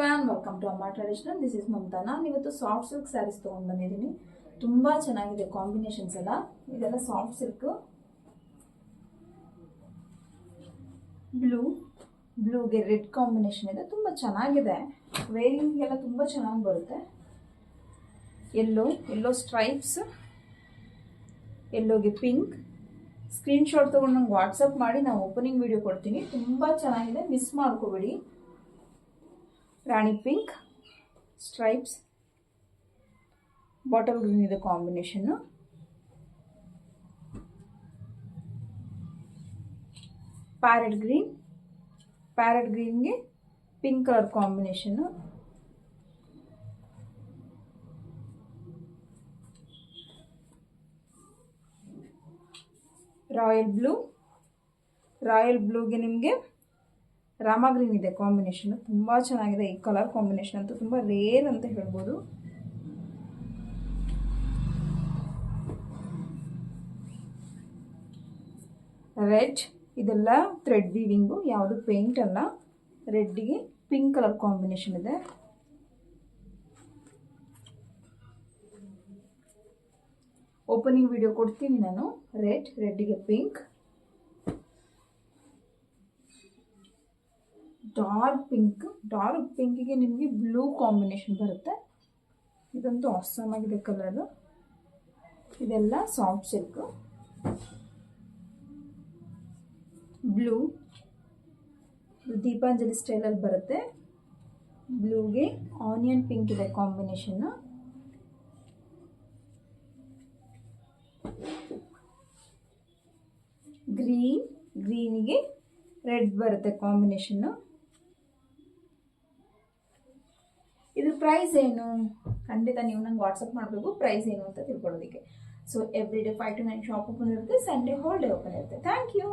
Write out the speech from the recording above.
Everyone, welcome to ಅಮ್ಮ traditional. This is Mamata. ನಾನು ಇವತ್ತು ಸಾಫ್ಟ್ ಸಿಲ್ಕ್ ಸ್ಯಾರೀಸ್ ತೊಗೊಂಡು ಬಂದಿದ್ದೀನಿ. ತುಂಬ ಚೆನ್ನಾಗಿದೆ ಕಾಂಬಿನೇಷನ್ಸ್ ಎಲ್ಲ. ಇದೆಲ್ಲ ಸಾಫ್ಟ್ ಸಿಲ್ಕ್, ಬ್ಲೂಗೆ ರೆಡ್ ಕಾಂಬಿನೇಷನ್ ಇದೆ. ತುಂಬ ಚೆನ್ನಾಗಿದೆ, ವೇರಿಂಗ್ಗೆಲ್ಲ ತುಂಬ ಚೆನ್ನಾಗಿ ಬರುತ್ತೆ. ಎಲ್ಲೋ ಸ್ಟ್ರೈಪ್ಸ್, ಎಲ್ಲೋಗೆ ಪಿಂಕ್. ಸ್ಕ್ರೀನ್ಶಾಟ್ ತೊಗೊಂಡು ನಂಗೆ ವಾಟ್ಸಪ್ ಮಾಡಿ, ನಾವು ಓಪನಿಂಗ್ ವಿಡಿಯೋ ಕೊಡ್ತೀನಿ. ತುಂಬ ಚೆನ್ನಾಗಿದೆ, ಮಿಸ್ ಮಾಡ್ಕೋಬೇಡಿ. Rani pink, stripes, bottle green ಇದೆ ಕಾಂಬಿನೇಷನ್ನು. ಪ್ಯಾರೆಟ್ ಗ್ರೀನ್ಗೆ ಪಿಂಕ್ ಕಲರ್ ಕಾಂಬಿನೇಷನ್ನು. ರಾಯಲ್ ಬ್ಲೂಗೆ ನಿಮಗೆ ರಾಮ ಗ್ರೀನ್ ಇದೆ ಕಾಂಬಿನೇಷನ್. ತುಂಬ ಚೆನ್ನಾಗಿದೆ ಈ ಕಲರ್ ಕಾಂಬಿನೇಷನ್ ಅಂತೂ, ತುಂಬ ರೇರ್ ಅಂತ ಹೇಳ್ಬೋದು. ರೆಡ್, ಇದೆಲ್ಲ ಥ್ರೆಡ್ ವೀವಿಂಗು, ಯಾವುದು ಪೇಂಟ್ ಅಲ್ಲ. ರೆಡ್ಗೆ ಪಿಂಕ್ ಕಲರ್ ಕಾಂಬಿನೇಷನ್ ಇದೆ. ಓಪನಿಂಗ್ ವಿಡಿಯೋ ಕೊಡ್ತೀನಿ ನಾನು. ರೆಡ್ಗೆ ಪಿಂಕ್, ಡಾರ್ಕ್ ಪಿಂಕಿಗೆ ನಿಮಗೆ ಬ್ಲೂ ಕಾಂಬಿನೇಷನ್ ಬರುತ್ತೆ. ಇದಂತೂ ಆಸಮ್ ಆಗಿದೆ ಕಲರು. ಇದೆಲ್ಲ ಸಾಫ್ಟ್ ಸಿಲ್ಕ್. ಬ್ಲೂ ದೀಪಾಂಜಲಿ ಸ್ಟೈಲಲ್ಲಿ ಬರುತ್ತೆ. ಬ್ಲೂಗೆ ಆನಿಯನ್ ಪಿಂಕ್ ಇದೆ ಕಾಂಬಿನೇಷನ್ನು. ಗ್ರೀನಿಗೆ ರೆಡ್ ಬರುತ್ತೆ ಕಾಂಬಿನೇಷನ್ನು. ಇದ್ರ ಪ್ರೈಸ್ ಏನು ಖಂಡಿತ ನೀವು ನಂಗೆ ವಾಟ್ಸಪ್ ಮಾಡಬೇಕು, ಪ್ರೈಸ್ ಏನು ಅಂತ ತಿಳ್ಕೊಳ್ಳೋದಕ್ಕೆ. So every day 5 to 9 shop open ಇರುತ್ತೆ, ಸಂಡೇ ಹೋಲ್ ಡೇ ಓಪನ್ ಇರುತ್ತೆ. Thank you.